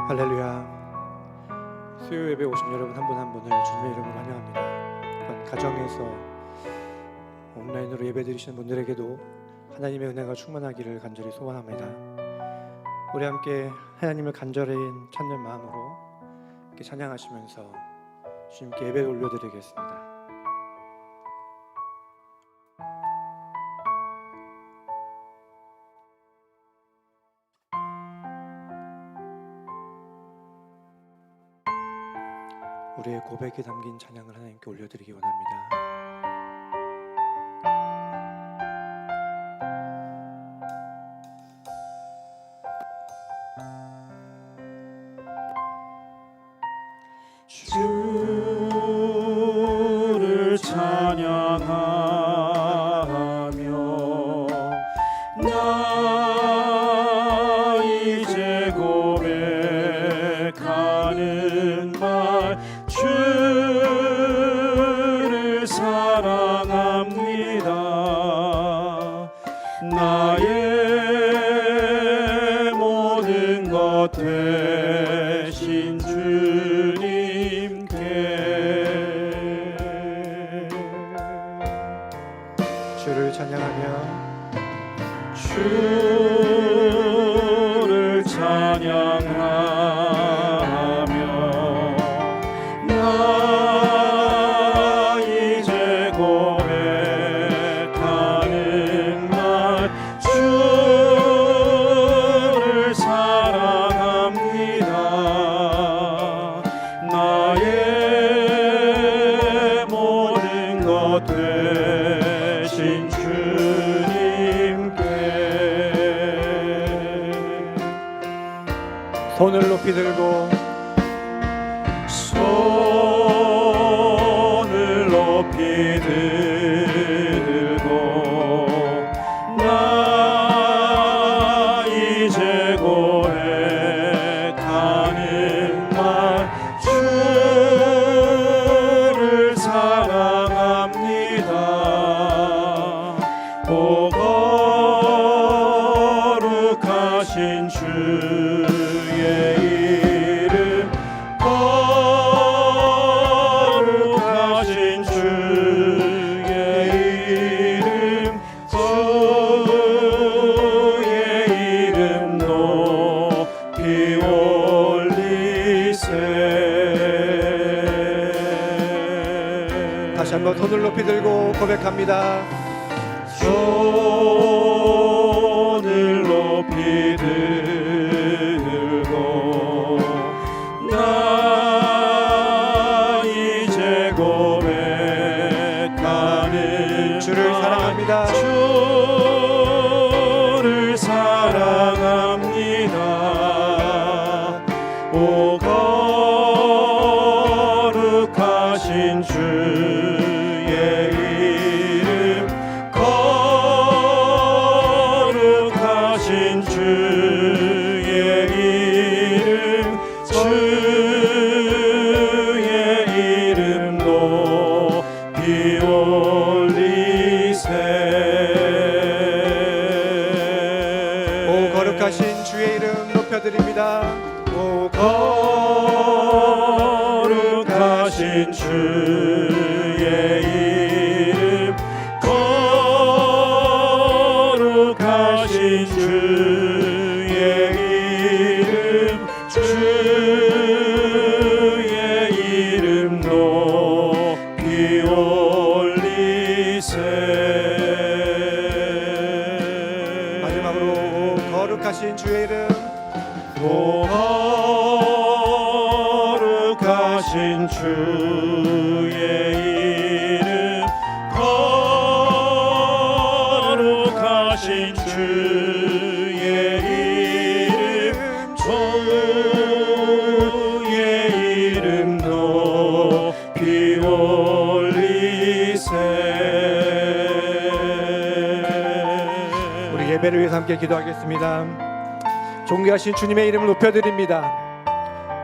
할렐루야. 수요 예배 오신 여러분 한 분 한 분을 주님의 이름으로 환영합니다. 또한 가정에서 온라인으로 예배 드리시는 분들에게도 하나님의 은혜가 충만하기를 간절히 소원합니다. 우리 함께 하나님을 간절히 찾는 마음으로 이렇게 찬양하시면서 주님께 예배를 올려드리겠습니다. 우리의 고백에 담긴 찬양을 하나님께 올려드리기 원합니다. 주를 찬양하며 나 이제 고백하는 말 주를 사랑합니다. 나의 모든 것 되신 주님께 주를 찬양하며 주를 찬양하며 나 이제 고백하는 말 주를 사랑합니다. 나의 모든 것 되신 주님께 손을 높이 들고 손을 높이 들고 나 이제 고백하는 말 주를 사랑합니다. 오 거룩하신 주의 이름 거룩하신 주의 이름 주의 이름 높이 올리세. 다시 한번 손을 높이 들고 고백합니다. 손을 높이 들고 나 이제 고백하는 주를 말 사랑합니다. 주를 사랑합니다. 오 거룩하신 주의 이름 거룩하신 주의 이름 주의 이름 높이 올리세. 오 거룩하신 주의 이름 높여드립니다. 오 거룩하신 주의 이름 거룩하신 주의 이름 주의 이름 높이 올리세. 마지막으로 오 거룩하신 주의 이름 오 거룩하신 주의 이름 거룩하신 주의 이름 주의 이름 높이 올리세. 우리 예배를 위해서 함께 기도하겠습니다. 존귀하신 주님의 이름을 높여드립니다.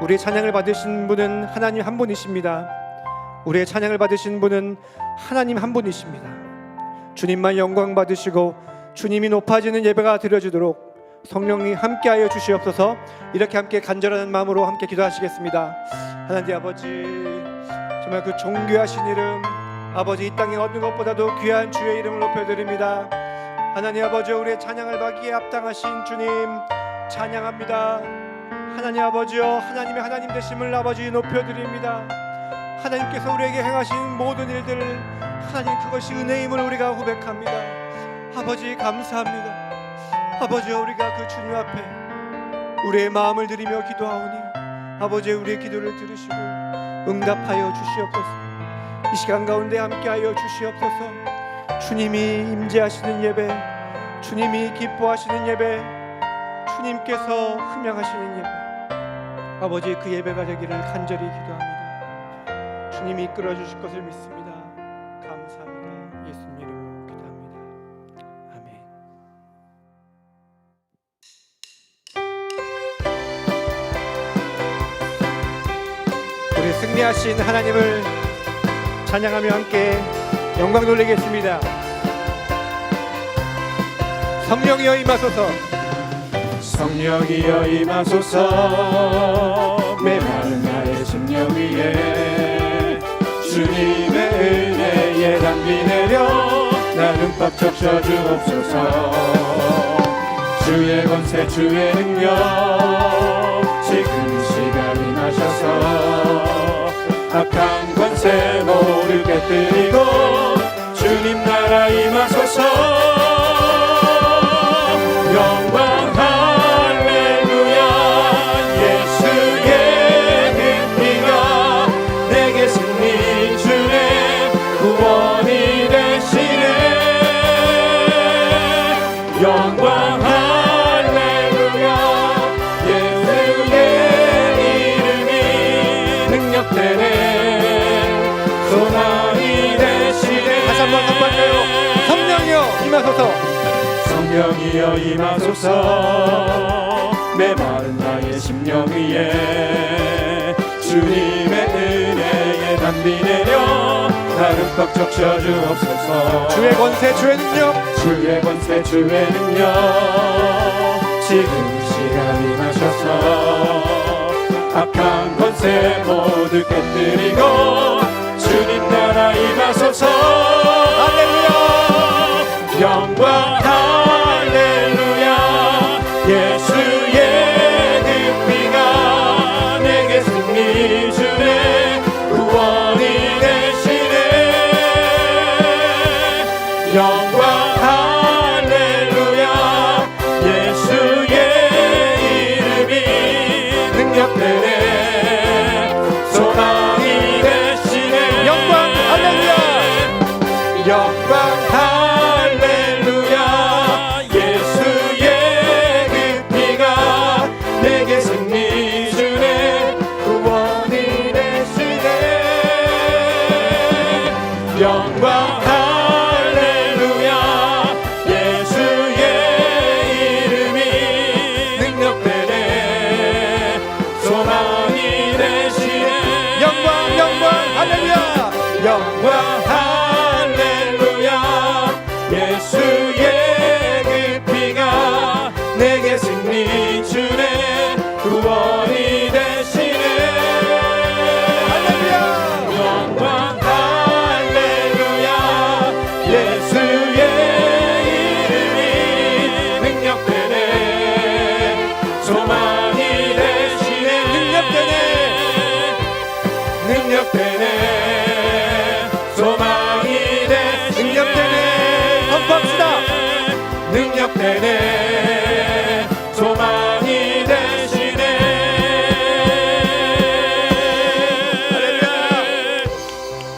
우리의 찬양을 받으신 분은 하나님 한 분이십니다. 우리의 찬양을 받으신 분은 하나님 한 분이십니다. 주님만 영광 받으시고 주님이 높아지는 예배가 드려지도록 성령님 함께하여 주시옵소서. 이렇게 함께 간절한 마음으로 함께 기도하시겠습니다. 하나님 아버지, 정말 그 존귀하신 이름, 아버지 이 땅에 얻는 것보다도 귀한 주의 이름을 높여드립니다. 하나님 아버지, 우리의 찬양을 받기에 합당하신 주님 찬양합니다. 하나님 아버지여, 하나님의 하나님 되심을 아버지 높여드립니다. 하나님께서 우리에게 행하신 모든 일들, 하나님 그것이 은혜임을 우리가 고백합니다. 아버지 감사합니다. 아버지여, 우리가 그 주님 앞에 우리의 마음을 드리며 기도하오니 아버지 우리의 기도를 들으시고 응답하여 주시옵소서. 이 시간 가운데 함께하여 주시옵소서. 주님이 임재하시는 예배, 주님이 기뻐하시는 예배, 주님께서 흠양하시는 예배, 아버지 그 예배가 되기를 간절히 기도합니다. 주님이 이끌어 주실 것을 믿습니다. 감사합니다. 예수님 이름으로 기도합니다. 아멘. 우리 승리하신 하나님을 찬양하며 함께 영광 돌리겠습니다. 성령이여 임하소서. 성령이여 임하소서. 메마른 나의 심령 위에 주님의 은혜에 담비 내려 나는 꽉 적셔 주옵소서. 주의 권세 주의 능력 지금 이 시간 임하셔서 악한 권세 모두 깨뜨리고 주님 나라 임하소서. 영광 할렐루야. 예수의 그 피가 내게 승리 주네 구원이 되시네. 영광 할렐루야. 예수의 이름이 능력되네 소망이 되시네. 다시 한번 선포할까요? 성령이여 임하소서. 성령이여 임하소서. 메마른 나의 심령 위에 주님의 은혜에 담비 내려 나를 꽉 적셔 주옵소서. 주의 권세 주의 능력, 주의 권세 주의 능력 지금 이 시간 임하셔서 악한 권세 모두 깨뜨리고 주님 나라 임하소서. 할렐루야. 영광 할렐루야. 예수의 그 피가 내게 승리 주네 구원이 되시네. 영광 할렐루야. 예수의 이름이 능력되네 소망이 되시네. 영광 할렐루야. 영광 할렐루야. 예수의 그 피가 내게 승리 주네 구원이 되시네. 영광 할렐루야. 예수의 이름이 능력되네 소망이 되시네. 영광 영광 할렐루야. 영광 할렐루야. 예수의 그 피가 내게 승리 주네 구원이 되시네. 할렐루야. 영광 할렐루야. 예수의 이름이 능력되네 소망이 되시네. 능력되네 소망이 되시네. 능력되네. 선포합시다. 능력되네 소망이 되시네. 할렐루야.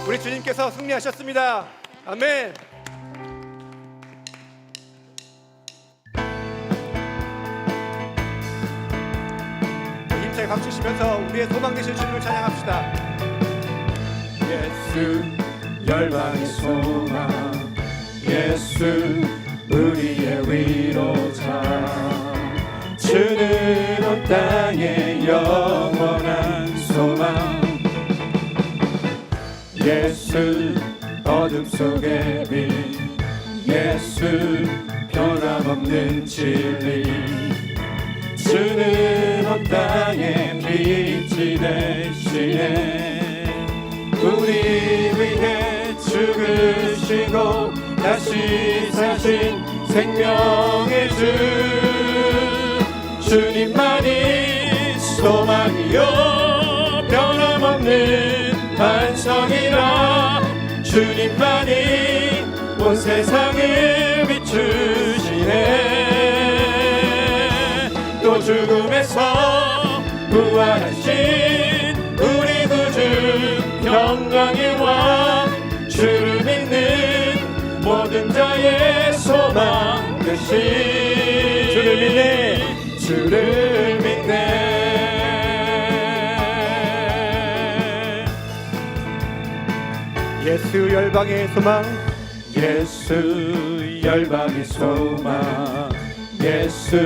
우리 주님께서 승리하셨습니다. 아멘. 힘차게 박수 치면서 우리의 소망 되신 주님을 찬양합시다. 예수 열방의 소망 예수 우리의 위로자 주는 온 땅의 영원한 소망 예수 어둠 속의 빛 예수 변함없는 진리 주는 온 땅에 빛이 되시네 우리 위해 죽으시고 다시 사신 생명의 주 주님만이 소망이요 변함없는 반성이라 주님만이 온 세상을 비추시네 또 죽음에서 부활하신 우리 구주 평강의 왕 주를 믿는 모든 자의 소망 되신 주를 믿네 주를 믿네 예수 열방의 소망 예수 열방의 소망 예수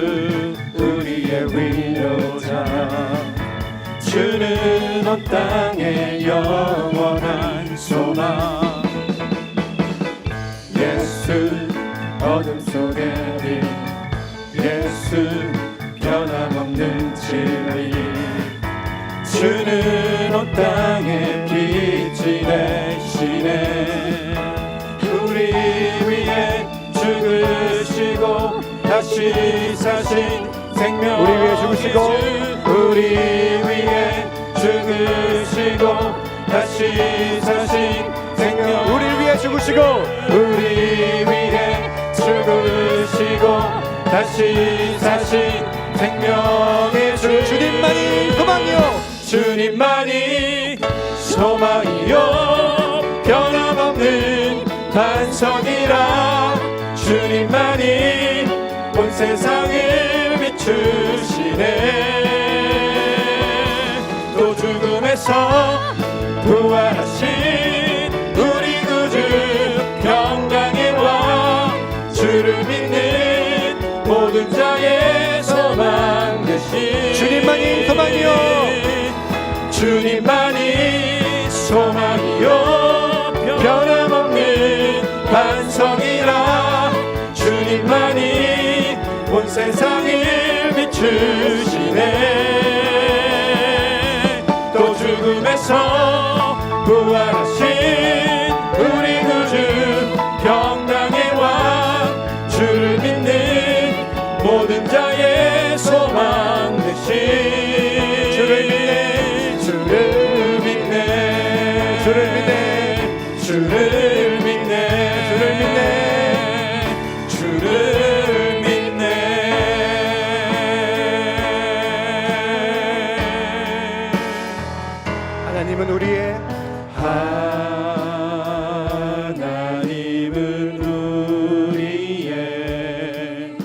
우리의 위로자 주는 온 땅의 영원한 소망 예수 어둠 속에 빛 예수 변함없는 진리 주는 온 땅에 빛이 되시네 우리 위해 죽으시고 다시 사신 생명 우리 위해 죽으시고 우리 위해 죽으시고 다시 사신 생명 우리를 위해 죽으시고 우리 위해 죽으시고 다시 사신 생명의 주 주님만이 소망이요 주님만이 소망이요 변함없는 반성이라 주님만이 온 세상을 비추시네 또 죽음에서 부활하신 우리 구주 평강의 왕 주를 믿는 모든 자의 소망 되신 주님만이 소망이요 주님만이 소망이요 변함없는 반성이라 주님만이 온 세상을 비추시네 또 죽음에서 부활하신 우리 구주 평강의 왕 주를 믿는 모든 자의 소망 되신 주를 믿네 주를 믿네 주를 믿네 주를 믿네 주를 믿네 주를 믿네 하나님은 우리의 하나님은 우리의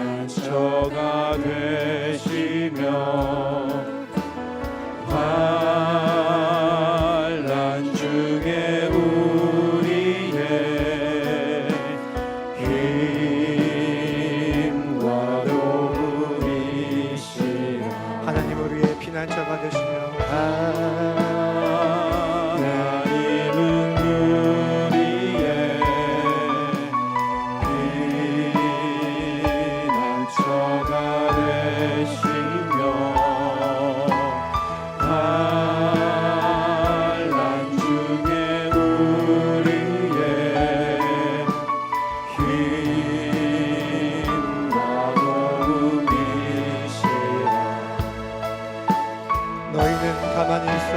피난처가 되시며 환난 중에 우리의 힘과 도움이시라 하나님 우리의 피난처가 되시며 하나님은 우리의 피난처가 되시며 환난 중에 우리의 힘과 도움이시라 너희는 가만히 있어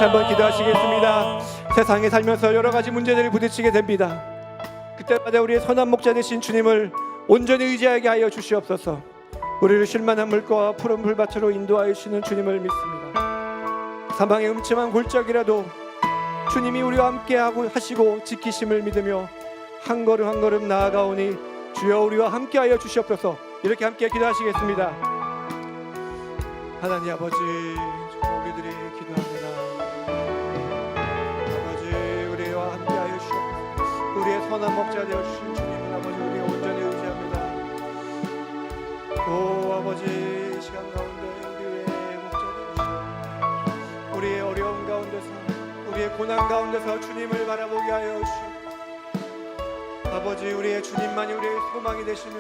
한번 기도하시겠습니다. 세상에 살면서 여러 가지 문제들을 부딪히게 됩니다. 그때마다 우리의 선한 목자 되신 주님을 온전히 의지하게 하여 주시옵소서. 우리를 쉴만한 물가와 푸른 풀밭으로 인도하여 주시는 주님을 믿습니다. 사망의 음침한 골짜기라도 주님이 우리와 함께 하시고 지키심을 믿으며 한 걸음 한 걸음 나아가오니 주여 우리와 함께하여 주시옵소서. 이렇게 함께 기도하시겠습니다. 하나님 아버지, 우리들이 기도합니다. 아버지, 우리와 함께하여 주시옵소서. 우리의 선한 목자 되어 주신 주님은 아버지 우리가 온전히 의지합니다. 오 아버지, 이 시간 가운데 우리의 목자 되어 주시옵소서. 우리의 어려움 가운데서, 우리의 고난 가운데서 주님을 바라보게 하여 주시옵소서. 아버지, 우리의 주님만이 우리의 소망이 되시며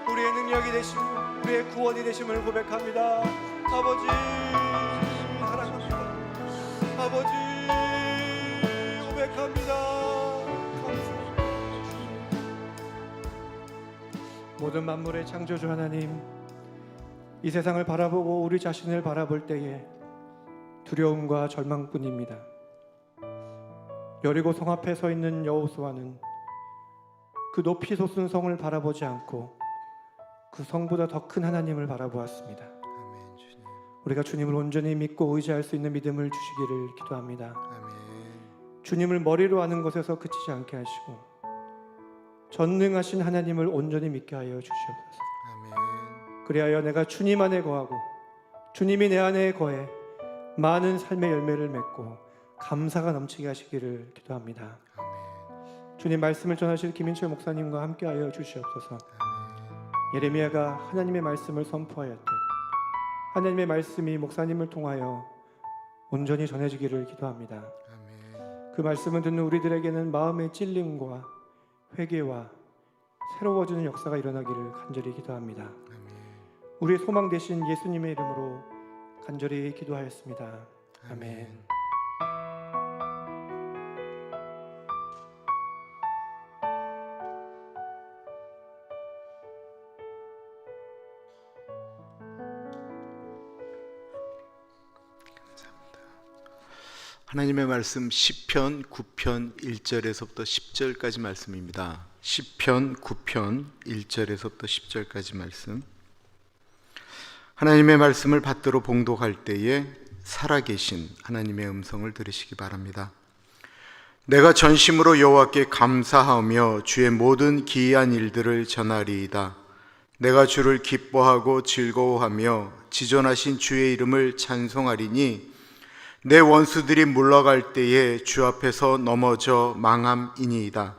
우리의 능력이 되시며 우리의 구원이 되심을 고백합니다. 아버지 사랑합니다. 아버지 고백합니다. 감사합니다. 모든 만물의 창조주 하나님, 이 세상을 바라보고 우리 자신을 바라볼 때에 두려움과 절망뿐입니다. 여리고 성 앞에 서 있는 여호수아는 그 높이 솟은 성을 바라보지 않고 그 성보다 더 큰 하나님을 바라보았습니다. 아멘. 주님. 우리가 주님을 온전히 믿고 의지할 수 있는 믿음을 주시기를 기도합니다. 아멘. 주님을 머리로 아는 것에서 그치지 않게 하시고 전능하신 하나님을 온전히 믿게 하여 주시옵소서. 아멘. 그리하여 내가 주님 안에 거하고 주님이 내 안에 거해 많은 삶의 열매를 맺고 감사가 넘치게 하시기를 기도합니다. 아멘. 주님 말씀을 전하실 김인철 목사님과 함께 하여 주시옵소서. 아멘. 예레미야가 하나님의 말씀을 선포하였듯 하나님의 말씀이 목사님을 통하여 온전히 전해지기를 기도합니다. 아멘. 그 말씀을 듣는 우리들에게는 마음의 찔림과 회개와 새로워지는 역사가 일어나기를 간절히 기도합니다. 아멘. 우리의 소망 되신 예수님의 이름으로 간절히 기도하였습니다. 아멘. 하나님의 말씀 시편 9편 1절에서부터 10절까지 말씀입니다. 시편 9편 1절에서부터 10절까지 말씀. 하나님의 말씀을 받들어 봉독할 때에 살아계신 하나님의 음성을 들으시기 바랍니다. 내가 전심으로 여호와께 감사하며 주의 모든 기이한 일들을 전하리이다. 내가 주를 기뻐하고 즐거워하며 지존하신 주의 이름을 찬송하리니 내 원수들이 물러갈 때에 주 앞에서 넘어져 망함이니이다.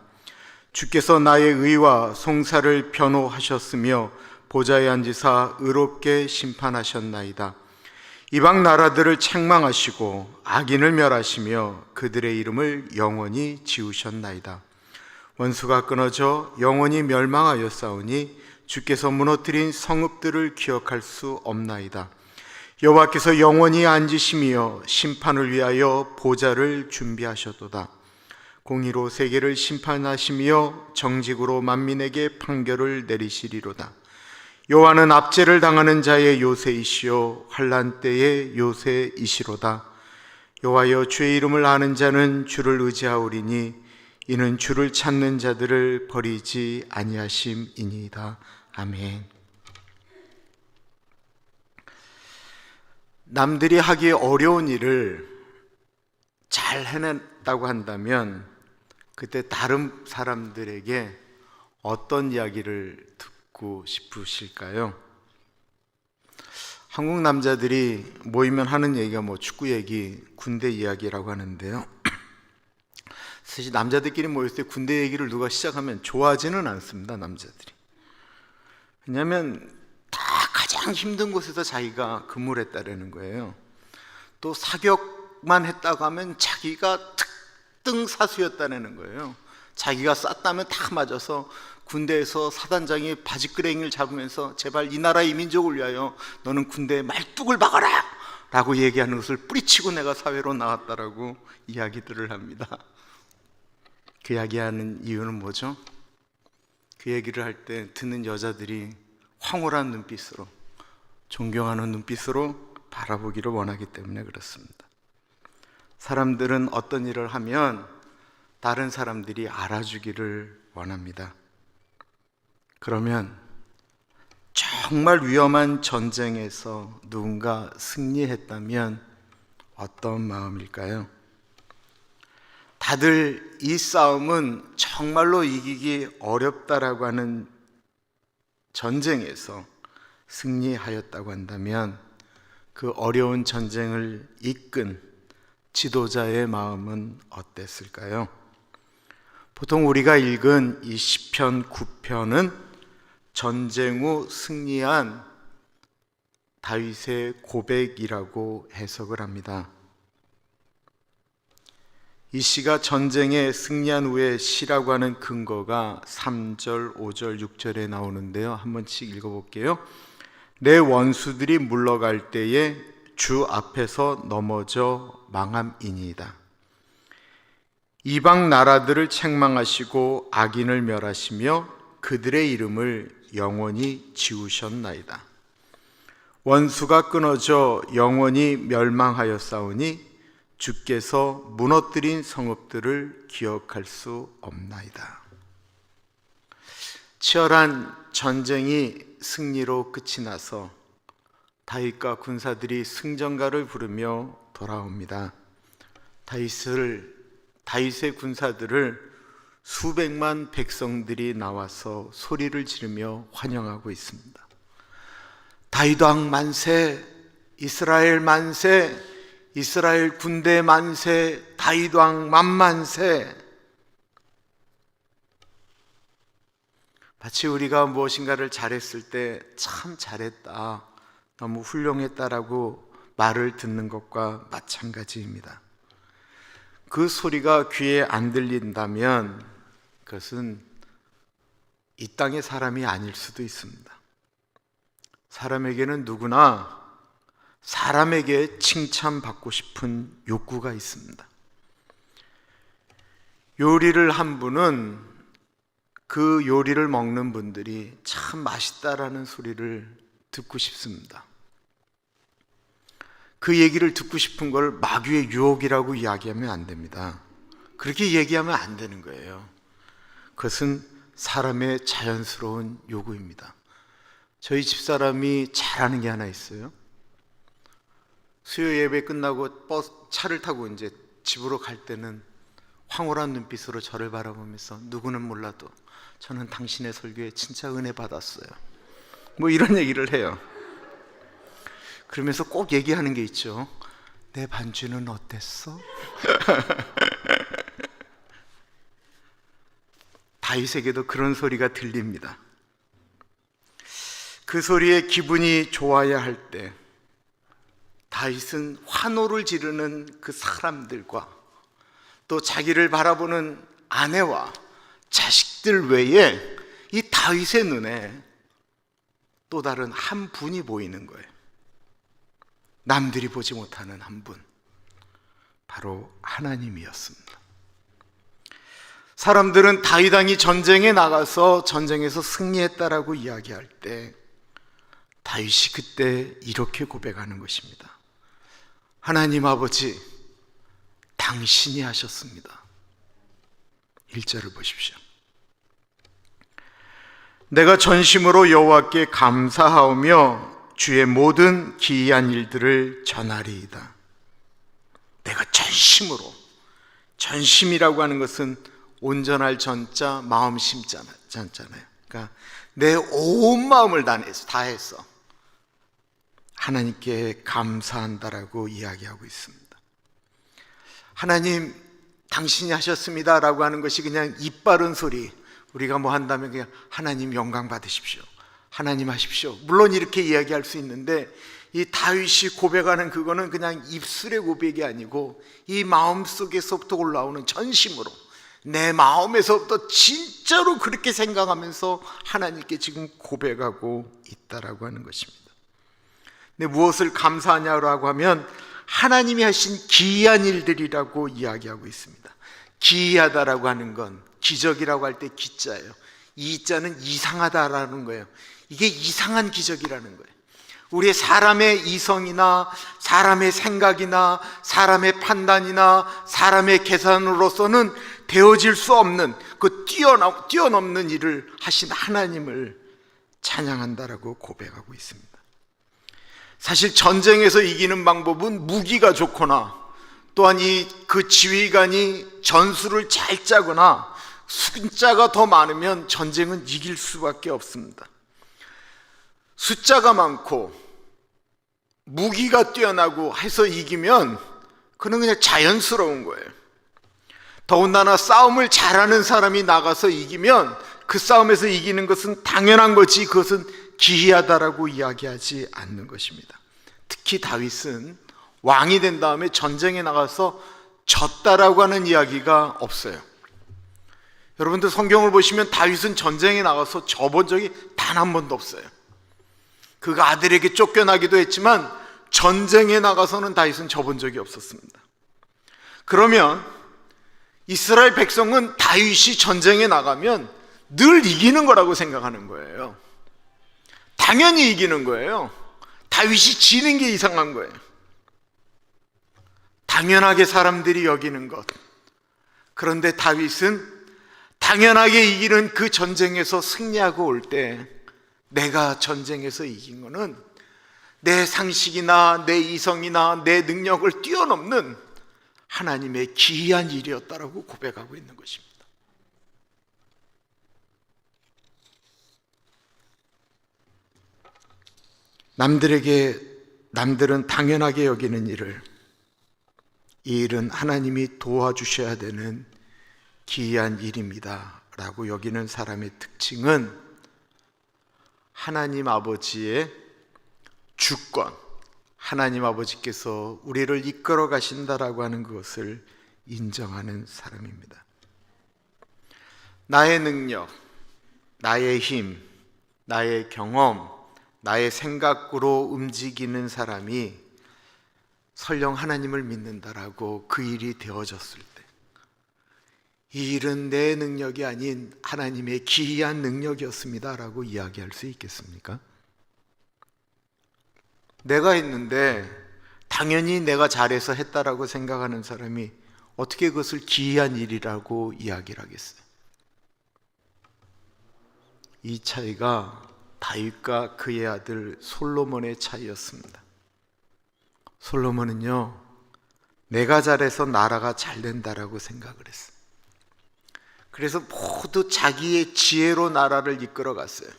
주께서 나의 의와 송사를 변호하셨으며 보좌에 앉으사 의롭게 심판하셨나이다. 이방 나라들을 책망하시고 악인을 멸하시며 그들의 이름을 영원히 지우셨나이다. 원수가 끊어져 영원히 멸망하였사오니 주께서 무너뜨린 성읍들을 기억할 수 없나이다. 여호와께서 영원히 앉으시며 심판을 위하여 보좌를 준비하셨도다. 공의로 세계를 심판하시며 정직으로 만민에게 판결을 내리시리로다. 여호와는 압제를 당하는 자의 요새이시오 환난 때의 요새이시로다. 여호와여, 주의 이름을 아는 자는 주를 의지하오리니 이는 주를 찾는 자들을 버리지 아니하심이니이다. 아멘. 남들이 하기 어려운 일을 잘 해냈다고 한다면 그때 다른 사람들에게 어떤 이야기를 듣고 싶으실까요? 한국 남자들이 모이면 하는 얘기가 축구 얘기, 군대 이야기라고 하는데요. 사실 남자들끼리 모였을 때 군대 얘기를 누가 시작하면 좋아하지는 않습니다, 남자들이. 왜냐하면 다 가장 힘든 곳에서 자기가 근무를 했다라는 거예요. 또 사격만 했다고 하면 자기가 특등 사수였다는 거예요. 자기가 쐈다면 다 맞아서 군대에서 사단장이 바지끄레기를 잡으면서 제발 이 나라 이민족을 위하여 너는 군대에 말뚝을 박아라 라고 얘기하는 것을 뿌리치고 내가 사회로 나왔다라고 이야기들을 합니다. 그 이야기하는 이유는 뭐죠? 그 얘기를 할 때 듣는 여자들이 황홀한 눈빛으로, 존경하는 눈빛으로 바라보기를 원하기 때문에 그렇습니다. 사람들은 어떤 일을 하면 다른 사람들이 알아주기를 원합니다. 그러면 정말 위험한 전쟁에서 누군가 승리했다면 어떤 마음일까요? 다들 이 싸움은 정말로 이기기 어렵다라고 하는 전쟁에서 승리하였다고 한다면 그 어려운 전쟁을 이끈 지도자의 마음은 어땠을까요? 보통 우리가 읽은 이 시편 9편은 전쟁 후 승리한 다윗의 고백이라고 해석을 합니다. 이 시가 전쟁에 승리한 후의 시라고 하는 근거가 3절, 5절, 6절에 나오는데요. 한 번씩 읽어볼게요. 내 원수들이 물러갈 때에 주 앞에서 넘어져 망함이니이다. 이방 나라들을 책망하시고 악인을 멸하시며 그들의 이름을 영원히 지우셨나이다. 원수가 끊어져 영원히 멸망하였사오니 주께서 무너뜨린 성읍들을 기억할 수 없나이다. 치열한 전쟁이 승리로 끝이 나서 다윗과 군사들이 승전가를 부르며 돌아옵니다. 다윗의 군사들을 수백만 백성들이 나와서 소리를 지르며 환영하고 있습니다. 다윗 왕 만세, 이스라엘 만세, 이스라엘 군대 만세, 다윗 왕 만만세. 마치 우리가 무엇인가를 잘했을 때 참 잘했다, 너무 훌륭했다라고 말을 듣는 것과 마찬가지입니다. 그 소리가 귀에 안 들린다면 그것은 이 땅의 사람이 아닐 수도 있습니다. 사람에게는 누구나 사람에게 칭찬받고 싶은 욕구가 있습니다. 요리를 한 분은 그 요리를 먹는 분들이 참 맛있다라는 소리를 듣고 싶습니다. 그 얘기를 듣고 싶은 걸 마귀의 유혹이라고 이야기하면 안 됩니다. 그렇게 얘기하면 안 되는 거예요. 그것은 사람의 자연스러운 요구입니다. 저희 집사람이 잘하는 게 하나 있어요. 수요 예배 끝나고 차를 타고 이제 집으로 갈 때는 황홀한 눈빛으로 저를 바라보면서 누구는 몰라도 저는 당신의 설교에 진짜 은혜 받았어요, 뭐 이런 얘기를 해요. 그러면서 꼭 얘기하는 게 있죠. 내 반주는 어땠어? 다윗에게도 그런 소리가 들립니다. 그 소리에 기분이 좋아야 할 때 다윗은 환호를 지르는 그 사람들과 또 자기를 바라보는 아내와 자식들 외에 이 다윗의 눈에 또 다른 한 분이 보이는 거예요. 남들이 보지 못하는 한 분, 바로 하나님이었습니다. 사람들은 다윗 왕이 전쟁에 나가서 전쟁에서 승리했다라고 이야기할 때 다윗이 그때 이렇게 고백하는 것입니다. 하나님 아버지, 당신이 하셨습니다. 1절을 보십시오. 내가 전심으로 여호와께 감사하오며 주의 모든 기이한 일들을 전하리이다. 내가 전심으로, 전심이라고 하는 것은 온전할 전자, 마음 심자잖아요. 그러니까 내 온 마음을 다해서 하나님께 감사한다라고 이야기하고 있습니다. 하나님, 당신이 하셨습니다라고 하는 것이 그냥 입 바른 소리, 우리가 뭐 한다면 그냥 하나님 영광 받으십시오, 하나님 하십시오, 물론 이렇게 이야기할 수 있는데 이 다윗이 고백하는 그거는 그냥 입술의 고백이 아니고 이 마음속에서부터 올라오는 전심으로, 내 마음에서부터 진짜로 그렇게 생각하면서 하나님께 지금 고백하고 있다라고 하는 것입니다. 근데 무엇을 감사하냐고 하면 하나님이 하신 기이한 일들이라고 이야기하고 있습니다. 기이하다라고 하는 건 기적이라고 할 때 기자예요. 이 자는 이상하다라는 거예요. 이게 이상한 기적이라는 거예요. 우리의 사람의 이성이나 사람의 생각이나 사람의 판단이나 사람의 계산으로서는 되어질 수 없는 그 뛰어넘는 일을 하신 하나님을 찬양한다라고 고백하고 있습니다. 사실 전쟁에서 이기는 방법은 무기가 좋거나 또한 그 지휘관이 전술을 잘 짜거나 숫자가 더 많으면 전쟁은 이길 수밖에 없습니다. 숫자가 많고 무기가 뛰어나고 해서 이기면 그는 그냥 자연스러운 거예요. 더군다나 싸움을 잘하는 사람이 나가서 이기면 그 싸움에서 이기는 것은 당연한 거지 그것은 기이하다라고 이야기하지 않는 것입니다. 특히 다윗은 왕이 된 다음에 전쟁에 나가서 졌다라고 하는 이야기가 없어요. 여러분들 성경을 보시면 다윗은 전쟁에 나가서 져본 적이 단 한 번도 없어요. 그가 아들에게 쫓겨나기도 했지만 전쟁에 나가서는 다윗은 져본 적이 없었습니다. 그러면 이스라엘 백성은 다윗이 전쟁에 나가면 늘 이기는 거라고 생각하는 거예요. 당연히 이기는 거예요. 다윗이 지는 게 이상한 거예요. 당연하게 사람들이 여기는 것. 그런데 다윗은 당연하게 이기는 그 전쟁에서 승리하고 올 때 내가 전쟁에서 이긴 거는 내 상식이나 내 이성이나 내 능력을 뛰어넘는 하나님의 기이한 일이었다라고 고백하고 있는 것입니다. 남들은 당연하게 여기는 일을, 이 일은 하나님이 도와주셔야 되는 기이한 일입니다 라고 여기는 사람의 특징은 하나님 아버지의 주권, 하나님 아버지께서 우리를 이끌어 가신다라고 하는 것을 인정하는 사람입니다. 나의 능력, 나의 힘, 나의 경험, 나의 생각으로 움직이는 사람이 설령 하나님을 믿는다라고 그 일이 되어졌을 때 이 일은 내 능력이 아닌 하나님의 기이한 능력이었습니다 라고 이야기할 수 있겠습니까? 내가 했는데 당연히 내가 잘해서 했다라고 생각하는 사람이 어떻게 그것을 기이한 일이라고 이야기를 하겠어요? 이 차이가 다윗과 그의 아들 솔로몬의 차이였습니다. 솔로몬은요, 내가 잘해서 나라가 잘 된다라고 생각을 했어요. 그래서 모두 자기의 지혜로 나라를 이끌어 갔어요.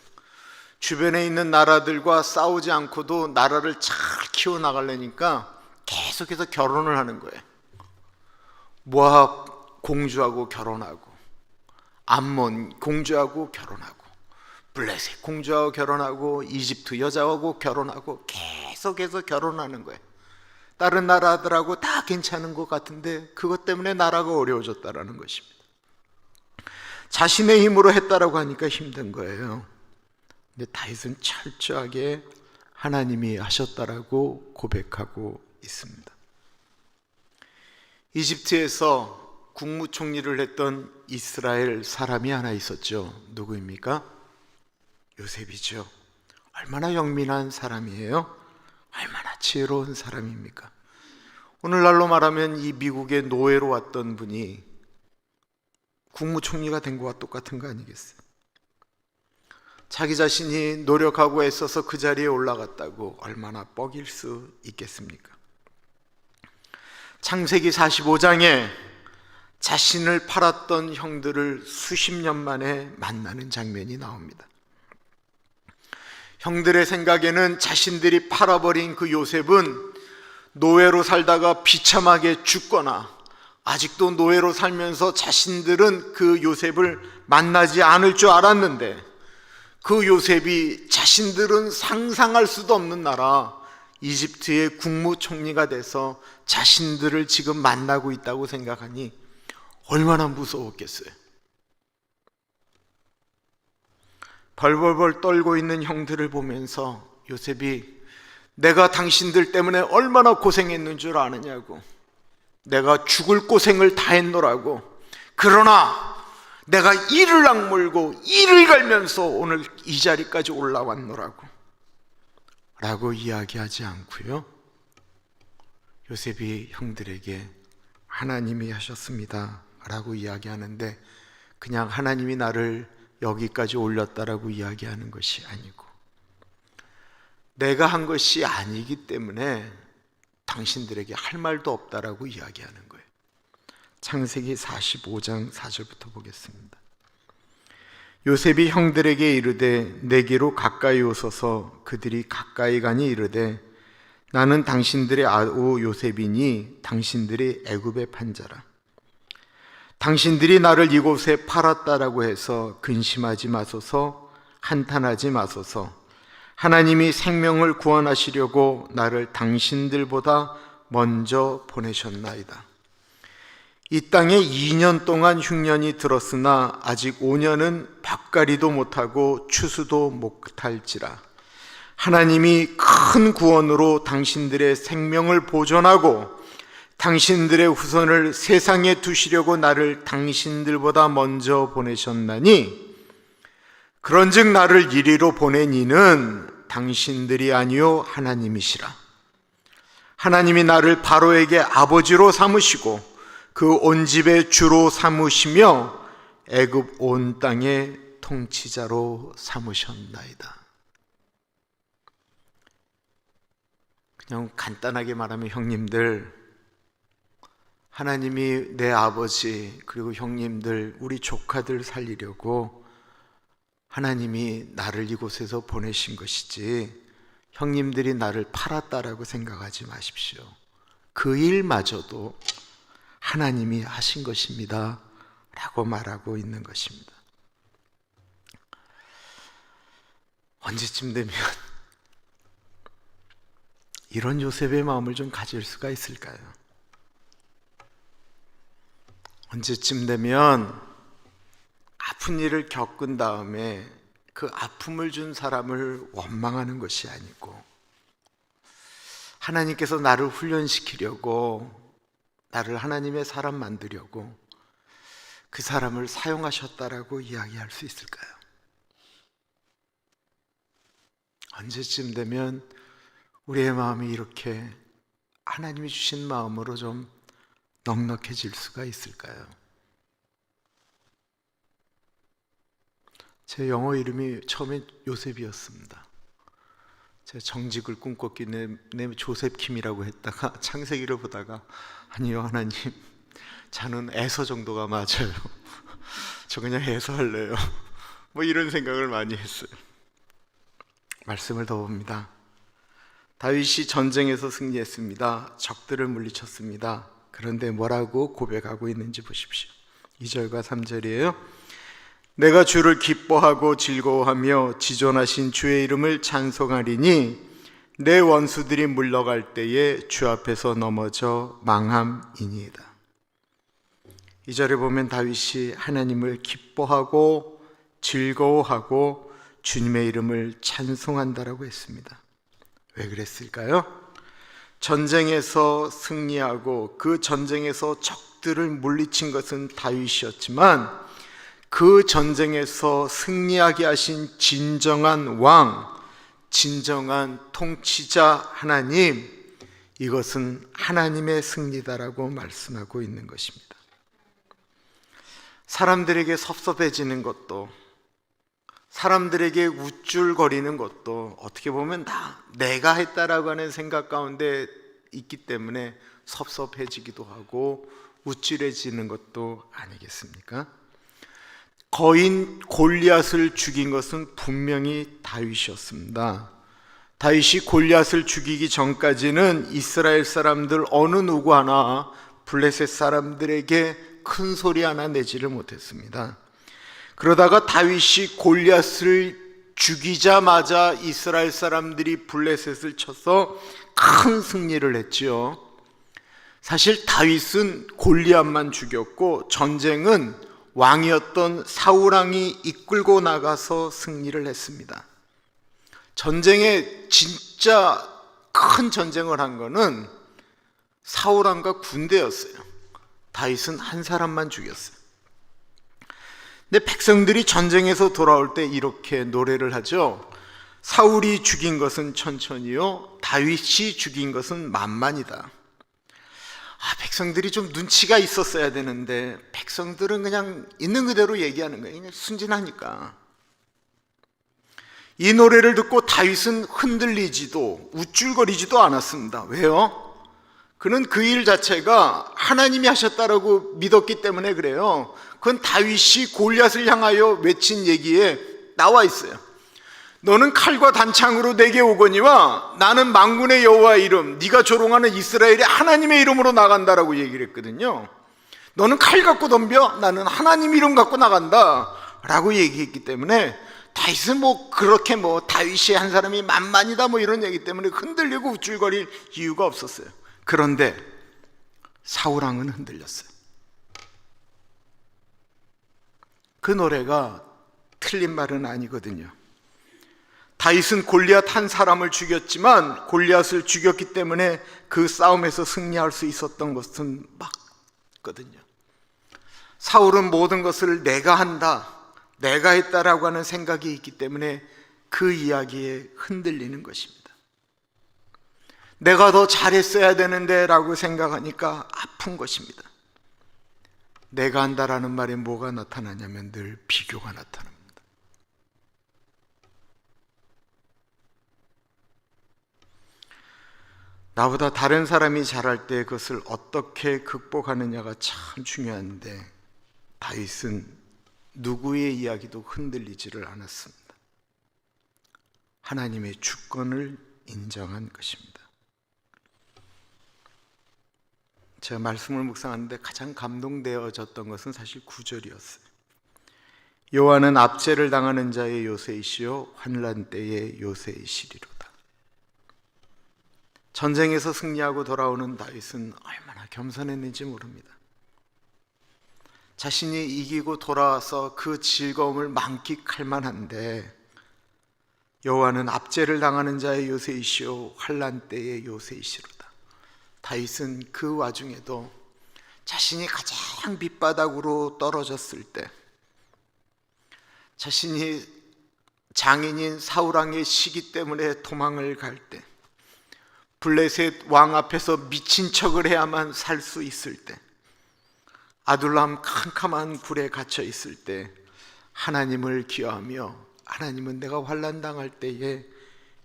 주변에 있는 나라들과 싸우지 않고도 나라를 잘 키워나가려니까 계속해서 결혼을 하는 거예요. 모압 공주하고 결혼하고, 암몬 공주하고 결혼하고, 블레셋 공주하고 결혼하고, 이집트 여자하고 결혼하고, 계속해서 결혼하는 거예요. 다른 나라들하고 다 괜찮은 것 같은데 그것 때문에 나라가 어려워졌다라는 것입니다. 자신의 힘으로 했다라고 하니까 힘든 거예요. 근데 다윗은 철저하게 하나님이 하셨다라고 고백하고 있습니다. 이집트에서 국무총리를 했던 이스라엘 사람이 하나 있었죠. 누구입니까? 요셉이죠. 얼마나 영민한 사람이에요? 얼마나 지혜로운 사람입니까? 오늘날로 말하면 이 미국의 노예로 왔던 분이 국무총리가 된 것과 똑같은 거 아니겠어요? 자기 자신이 노력하고 애써서 그 자리에 올라갔다고 얼마나 뻐길 수 있겠습니까? 창세기 45장에 자신을 팔았던 형들을 수십 년 만에 만나는 장면이 나옵니다. 형들의 생각에는 자신들이 팔아버린 그 요셉은 노예로 살다가 비참하게 죽거나 아직도 노예로 살면서 자신들은 그 요셉을 만나지 않을 줄 알았는데 그 요셉이 자신들은 상상할 수도 없는 나라 이집트의 국무총리가 돼서 자신들을 지금 만나고 있다고 생각하니 얼마나 무서웠겠어요. 벌벌벌 떨고 있는 형들을 보면서 요셉이 내가 당신들 때문에 얼마나 고생했는 줄 아느냐고, 내가 죽을 고생을 다 했노라고, 그러나 내가 이를 악물고 이를 갈면서 오늘 이 자리까지 올라왔노라고 라고 이야기하지 않고요, 요셉이 형들에게 하나님이 하셨습니다 라고 이야기하는데, 그냥 하나님이 나를 여기까지 올렸다라고 이야기하는 것이 아니고, 내가 한 것이 아니기 때문에 당신들에게 할 말도 없다라고 이야기하는 거예요. 창세기 45장 4절부터 보겠습니다. 요셉이 형들에게 이르되 내게로 가까이 오소서. 그들이 가까이 가니 이르되 나는 당신들의 아우 요셉이니 당신들이 애굽의 판자라. 당신들이 나를 이곳에 팔았다라고 해서 근심하지 마소서, 한탄하지 마소서. 하나님이 생명을 구원하시려고 나를 당신들보다 먼저 보내셨나이다. 이 땅에 2년 동안 흉년이 들었으나 아직 5년은 밭갈이도 못하고 추수도 못할지라. 하나님이 큰 구원으로 당신들의 생명을 보존하고 당신들의 후손을 세상에 두시려고 나를 당신들보다 먼저 보내셨나니, 그런즉 나를 이리로 보낸 이는 당신들이 아니요 하나님이시라. 하나님이 나를 바로에게 아버지로 삼으시고 그 온 집의 주로 삼으시며 애굽 온 땅의 통치자로 삼으셨나이다. 그냥 간단하게 말하면, 형님들, 하나님이 내 아버지 그리고 형님들, 우리 조카들 살리려고 하나님이 나를 이곳에서 보내신 것이지 형님들이 나를 팔았다라고 생각하지 마십시오. 그 일마저도 하나님이 하신 것입니다 라고 말하고 있는 것입니다. 언제쯤 되면 이런 요셉의 마음을 좀 가질 수가 있을까요? 언제쯤 되면 아픈 일을 겪은 다음에 그 아픔을 준 사람을 원망하는 것이 아니고, 하나님께서 나를 훈련시키려고, 나를 하나님의 사람 만들려고 그 사람을 사용하셨다라고 이야기할 수 있을까요? 언제쯤 되면 우리의 마음이 이렇게 하나님이 주신 마음으로 좀 넉넉해질 수가 있을까요? 제 영어 이름이 처음에 요셉이었습니다. 제가 정직을 꿈꿨기 때문에 조셉 킴이라고 했다가 창세기를 보다가, 아니요 하나님, 저는 에서 정도가 맞아요. 저 그냥 에서 할래요. 뭐 이런 생각을 많이 했어요. 말씀을 더 봅니다. 다윗이 전쟁에서 승리했습니다. 적들을 물리쳤습니다. 그런데 뭐라고 고백하고 있는지 보십시오. 2절과 3절이에요. 내가 주를 기뻐하고 즐거워하며 지존하신 주의 이름을 찬송하리니 내 원수들이 물러갈 때에 주 앞에서 넘어져 망함이니이다. 2절에 보면 다윗이 하나님을 기뻐하고 즐거워하고 주님의 이름을 찬송한다라고 했습니다. 왜 그랬을까요? 전쟁에서 승리하고 그 전쟁에서 적들을 물리친 것은 다윗이었지만, 그 전쟁에서 승리하게 하신 진정한 왕, 진정한 통치자 하나님, 이것은 하나님의 승리다라고 말씀하고 있는 것입니다. 사람들에게 섭섭해지는 것도, 사람들에게 우쭐거리는 것도 어떻게 보면 다 내가 했다라고 하는 생각 가운데 있기 때문에 섭섭해지기도 하고 우쭐해지는 것도 아니겠습니까? 거인 골리앗을 죽인 것은 분명히 다윗이었습니다. 다윗이 골리앗을 죽이기 전까지는 이스라엘 사람들 어느 누구 하나 블레셋 사람들에게 큰 소리 하나 내지를 못했습니다. 그러다가 다윗이 골리앗을 죽이자마자 이스라엘 사람들이 블레셋을 쳐서 큰 승리를 했지요. 사실 다윗은 골리앗만 죽였고 전쟁은 왕이었던 사울 왕이 이끌고 나가서 승리를 했습니다. 전쟁에 진짜 큰 전쟁을 한 거는 사울 왕과 군대였어요. 다윗은 한 사람만 죽였어요. 근데 백성들이 전쟁에서 돌아올 때 이렇게 노래를 하죠. 사울이 죽인 것은 천천히요, 다윗이 죽인 것은 만만이다. 백성들이 좀 눈치가 있었어야 되는데 백성들은 그냥 있는 그대로 얘기하는 거예요. 그냥 순진하니까. 이 노래를 듣고 다윗은 흔들리지도 우쭐거리지도 않았습니다. 왜요? 그는 그 일 자체가 하나님이 하셨다라고 믿었기 때문에 그래요. 그건 다윗이 골리앗을 향하여 외친 얘기에 나와 있어요. 너는 칼과 단창으로 내게 오거니와 나는 만군의 여호와의 이름, 네가 조롱하는 이스라엘의 하나님의 이름으로 나간다라고 얘기를 했거든요. 너는 칼 갖고 덤벼, 나는 하나님 이름 갖고 나간다 라고 얘기했기 때문에 다윗은 그렇게 다윗이 한 사람이 만만이다 이런 얘기 때문에 흔들리고 우쭐거릴 이유가 없었어요. 그런데 사울왕은 흔들렸어요. 그 노래가 틀린 말은 아니거든요. 다윗은 골리앗 한 사람을 죽였지만 골리앗을 죽였기 때문에 그 싸움에서 승리할 수 있었던 것은 맞거든요. 사울은 모든 것을 내가 한다, 내가 했다라고 하는 생각이 있기 때문에 그 이야기에 흔들리는 것입니다. 내가 더 잘했어야 되는데 라고 생각하니까 아픈 것입니다. 내가 한다라는 말에 뭐가 나타나냐면 늘 비교가 나타납니다. 나보다 다른 사람이 잘할 때 그것을 어떻게 극복하느냐가 참 중요한데 다윗은 누구의 이야기도 흔들리지를 않았습니다. 하나님의 주권을 인정한 것입니다. 제가 말씀을 묵상하는데 가장 감동되어졌던 것은 사실 9절이었어요. 여호와는 압제를 당하는 자의 요새이시요 환난 때의 요새이시리로다. 전쟁에서 승리하고 돌아오는 다윗은 얼마나 겸손했는지 모릅니다. 자신이 이기고 돌아와서 그 즐거움을 만끽할 만한데 여호와는 압제를 당하는 자의 요새이시요 환난 때의 요새이시로다. 다윗은 그 와중에도 자신이 가장 밑바닥으로 떨어졌을 때, 자신이 장인인 사울왕의 시기 때문에 도망을 갈 때, 블레셋 왕 앞에서 미친 척을 해야만 살 수 있을 때, 아둘람 캄캄한 굴에 갇혀 있을 때 하나님을 기여하며 하나님은 내가 환난 당할 때에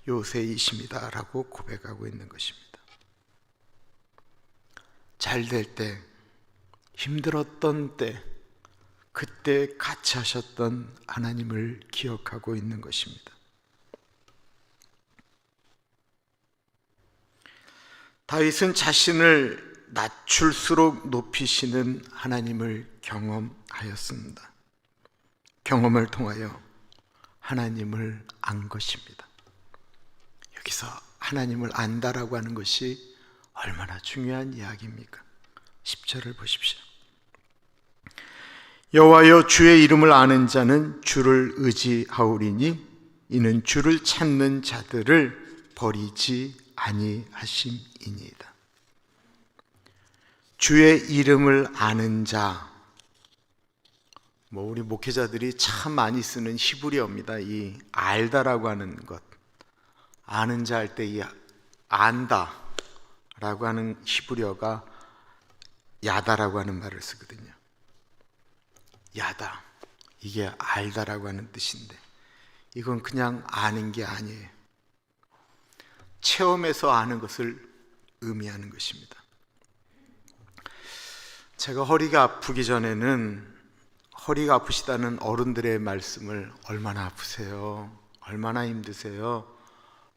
요새이십니다 라고 고백하고 있는 것입니다. 잘 될 때, 힘들었던 때, 그때 같이 하셨던 하나님을 기억하고 있는 것입니다. 다윗은 자신을 낮출수록 높이시는 하나님을 경험하였습니다. 경험을 통하여 하나님을 안 것입니다. 여기서 하나님을 안다라고 하는 것이 얼마나 중요한 이야기입니까? 10절을 보십시오. 여호와여 주의 이름을 아는 자는 주를 의지하오리니 이는 주를 찾는 자들을 버리지 아니하심이니이다. 주의 이름을 아는 자, 우리 목회자들이 참 많이 쓰는 히브리어입니다. 이 알다라고 하는 것, 아는 자 할 때 이 안다 라고 하는 히브리어가 야다라고 하는 말을 쓰거든요. 야다, 이게 알다라고 하는 뜻인데 이건 그냥 아는 게 아니에요. 체험해서 아는 것을 의미하는 것입니다. 제가 허리가 아프기 전에는 허리가 아프시다는 어른들의 말씀을 얼마나 아프세요? 얼마나 힘드세요?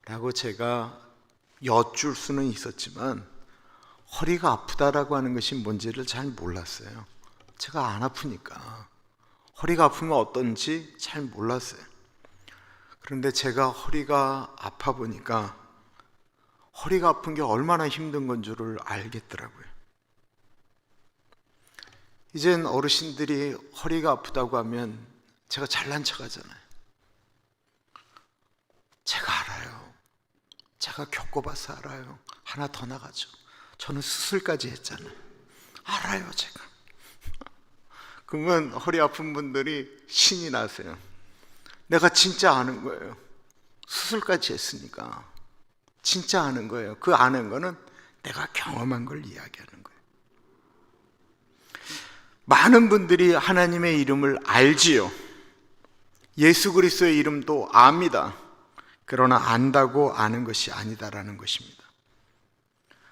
라고 제가 여쭐 수는 있었지만 허리가 아프다라고 하는 것이 뭔지를 잘 몰랐어요. 제가 안 아프니까 허리가 아프면 어떤지 잘 몰랐어요. 그런데 제가 허리가 아파 보니까 허리가 아픈 게 얼마나 힘든 건 줄을 알겠더라고요. 이젠 어르신들이 허리가 아프다고 하면 제가 잘난 척 하잖아요. 제가 알아요. 제가 겪어봐서 알아요. 하나 더 나가죠. 저는 수술까지 했잖아요. 알아요, 제가. 그러면 허리 아픈 분들이 신이 나세요. 내가 진짜 아는 거예요. 수술까지 했으니까 진짜 아는 거예요. 그 아는 거는 내가 경험한 걸 이야기하는 거예요. 많은 분들이 하나님의 이름을 알지요. 예수 그리스도의 이름도 압니다. 그러나 안다고 아는 것이 아니다라는 것입니다.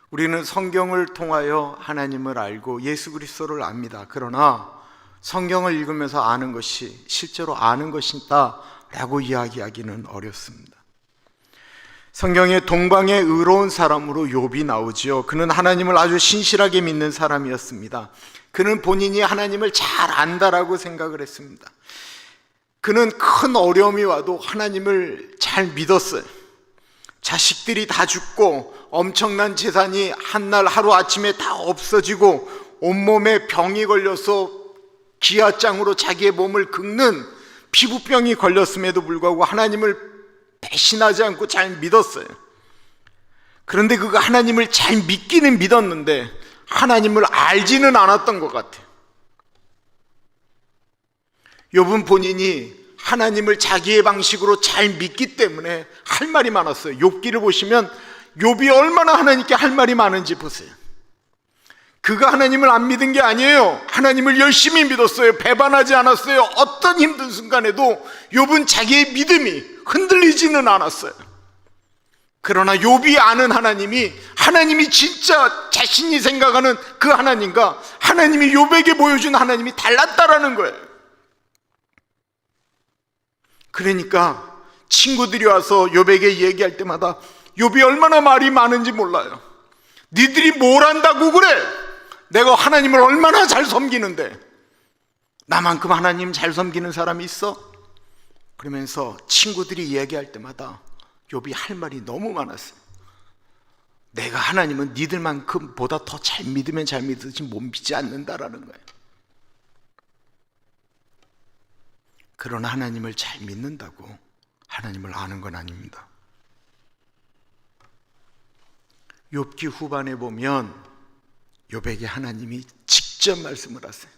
우리는 성경을 통하여 하나님을 알고 예수 그리스도를 압니다. 그러나 성경을 읽으면서 아는 것이 실제로 아는 것이다 라고 이야기하기는 어렵습니다. 성경에 동방의 의로운 사람으로 욥이 나오지요. 그는 하나님을 아주 신실하게 믿는 사람이었습니다. 그는 본인이 하나님을 잘 안다라고 생각을 했습니다. 그는 큰 어려움이 와도 하나님을 잘 믿었어요. 자식들이 다 죽고 엄청난 재산이 한날 하루아침에 다 없어지고 온몸에 병이 걸려서 기아장으로 자기의 몸을 긁는 피부병이 걸렸음에도 불구하고 하나님을 배신하지 않고 잘 믿었어요. 그런데 그가 하나님을 잘 믿기는 믿었는데 하나님을 알지는 않았던 것 같아요. 욥은 본인이 하나님을 자기의 방식으로 잘 믿기 때문에 할 말이 많았어요. 욥기를 보시면 욥이 얼마나 하나님께 할 말이 많은지 보세요. 그가 하나님을 안 믿은 게 아니에요. 하나님을 열심히 믿었어요. 배반하지 않았어요. 어떤 힘든 순간에도 욥은 자기의 믿음이 흔들리지는 않았어요. 그러나 욥이 아는 하나님이 진짜 자신이 생각하는 그 하나님과 하나님이 욥에게 보여준 하나님이 달랐다라는 거예요. 그러니까 친구들이 와서 욥에게 얘기할 때마다 욥이 얼마나 말이 많은지 몰라요. 니들이 뭘 안다고 그래? 내가 하나님을 얼마나 잘 섬기는데 나만큼 하나님 잘 섬기는 사람이 있어? 그러면서 친구들이 얘기할 때마다 욥이 할 말이 너무 많았어요. 내가 하나님은 니들만큼 보다 더 잘 믿으면 잘 믿듯이 못 믿지 않는다라는 거예요. 그러나 하나님을 잘 믿는다고 하나님을 아는 건 아닙니다. 욥기 후반에 보면 욥에게 하나님이 직접 말씀을 하세요.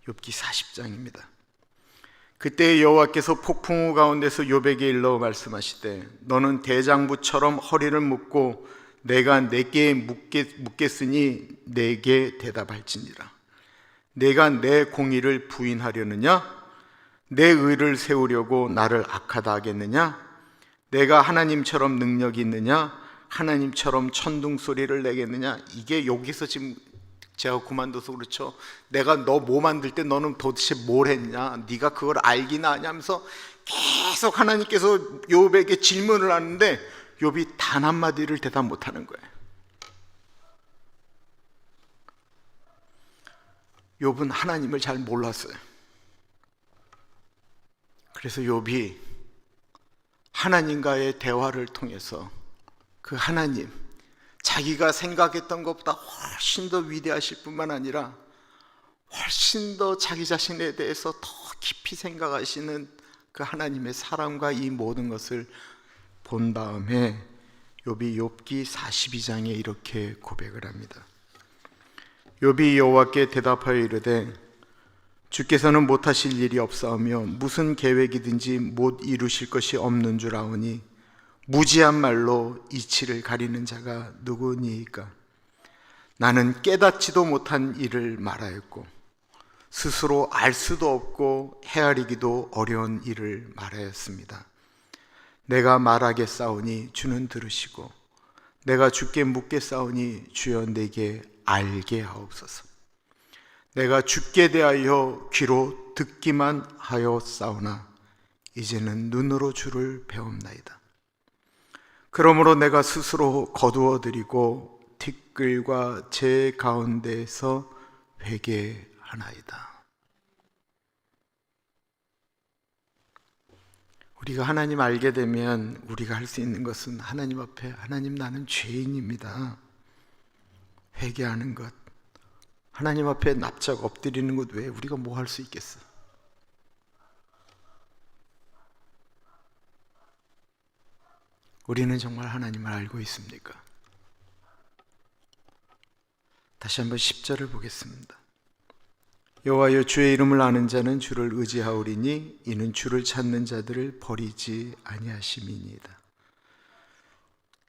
욥기 40장입니다. 그때 여호와께서 폭풍우 가운데서 욥에게 일러 말씀하시되 너는 대장부처럼 허리를 묶고 내가 내게 묻겠으니 내게 대답할지니라. 내가 내 공의를 부인하려느냐? 내 의를 세우려고 나를 악하다 하겠느냐? 내가 하나님처럼 능력이 있느냐? 하나님처럼 천둥 소리를 내겠느냐? 이게 여기서 지금 제가 그만둬서 그렇죠. 내가 너 뭐 만들 때 너는 도대체 뭘 했냐? 네가 그걸 알기나 하냐면서 계속 하나님께서 욥에게 질문을 하는데 욥이 단 한마디를 대답 못하는 거예요. 욥은 하나님을 잘 몰랐어요. 그래서 욥이 하나님과의 대화를 통해서 그 하나님, 자기가 생각했던 것보다 훨씬 더 위대하실 뿐만 아니라 훨씬 더 자기 자신에 대해서 더 깊이 생각하시는 그 하나님의 사랑과 이 모든 것을 본 다음에 욥이 욥기 42장에 이렇게 고백을 합니다. 욥이 여호와께 대답하여 이르되 주께서는 못하실 일이 없사오며 무슨 계획이든지 못 이루실 것이 없는 줄 아오니 무지한 말로 이치를 가리는 자가 누구니이까? 나는 깨닫지도 못한 일을 말하였고 스스로 알 수도 없고 헤아리기도 어려운 일을 말하였습니다. 내가 말하겠사오니 주는 들으시고 내가 주께 묻겠사오니 주여 내게 알게 하옵소서. 내가 주께 대하여 귀로 듣기만 하였사오나 이제는 눈으로 주를 배웁나이다. 그러므로 내가 스스로 거두어드리고 티끌과 제 가운데에서 회개하나이다. 우리가 하나님 알게 되면 우리가 할 수 있는 것은 하나님 앞에 하나님 나는 죄인입니다. 회개하는 것, 하나님 앞에 납작 엎드리는 것 외에 우리가 뭐 할 수 있겠어? 우리는 정말 하나님을 알고 있습니까? 다시 한번 10절을 보겠습니다. 여호와여 주의 이름을 아는 자는 주를 의지하오리니 이는 주를 찾는 자들을 버리지 아니하심이니이다.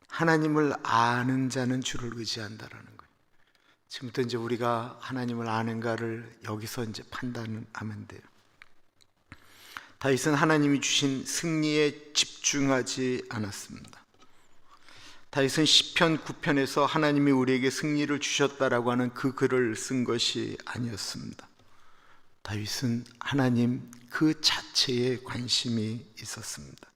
하나님을 아는 자는 주를 의지한다라는 거예요. 지금부터 이제 우리가 하나님을 아는가를 여기서 이제 판단하면 돼요. 다윗은 하나님이 주신 승리에 집중하지 않았습니다. 다윗은 시편 9편에서 하나님이 우리에게 승리를 주셨다라고 하는 그 글을 쓴 것이 아니었습니다. 다윗은 하나님 그 자체에 관심이 있었습니다.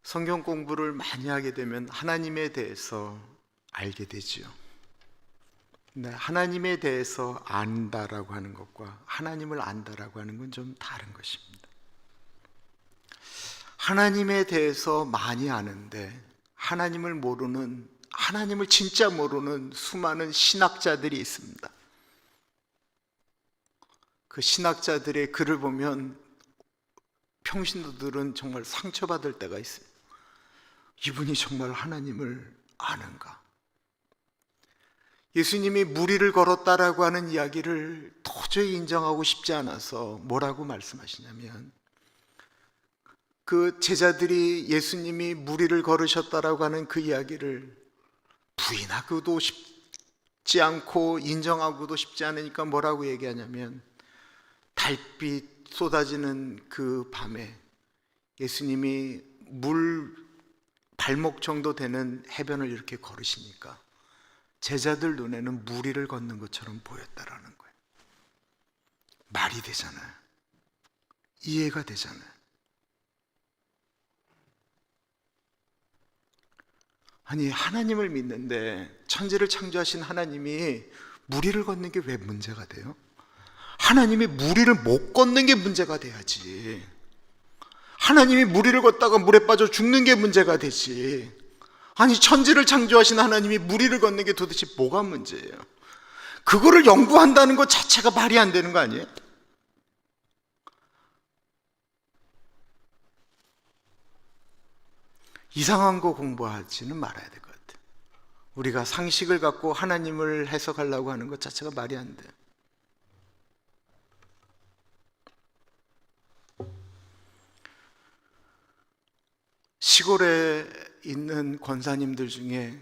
성경 공부를 많이 하게 되면 하나님에 대해서 알게 되지요. 근데 하나님에 대해서 안다라고 하는 것과 하나님을 안다라고 하는 건 좀 다른 것입니다. 하나님에 대해서 많이 아는데 하나님을 진짜 모르는 수많은 신학자들이 있습니다. 그 신학자들의 글을 보면 평신도들은 정말 상처받을 때가 있어요. 이분이 정말 하나님을 아는가? 예수님이 무리를 걸었다라고 하는 이야기를 도저히 인정하고 싶지 않아서 뭐라고 말씀하시냐면, 그 제자들이 예수님이 무리를 걸으셨다라고 하는 그 이야기를 부인하고도 싶지 않고 인정하고도 싶지 않으니까 뭐라고 얘기하냐면, 달빛 쏟아지는 그 밤에 예수님이 물 발목 정도 되는 해변을 이렇게 걸으시니까 제자들 눈에는 무리를 걷는 것처럼 보였다라는 거예요. 말이 되잖아요. 이해가 되잖아요. 아니, 하나님을 믿는데 천지를 창조하신 하나님이 무리를 걷는 게 왜 문제가 돼요? 하나님이 무리를 못 걷는 게 문제가 돼야지. 하나님이 무리를 걷다가 물에 빠져 죽는 게 문제가 되지. 아니, 천지를 창조하신 하나님이 무리를 걷는 게 도대체 뭐가 문제예요? 그거를 연구한다는 것 자체가 말이 안 되는 거 아니에요? 이상한 거 공부하지는 말아야 될 것 같아요. 우리가 상식을 갖고 하나님을 해석하려고 하는 것 자체가 말이 안 돼요. 시골에 있는 권사님들 중에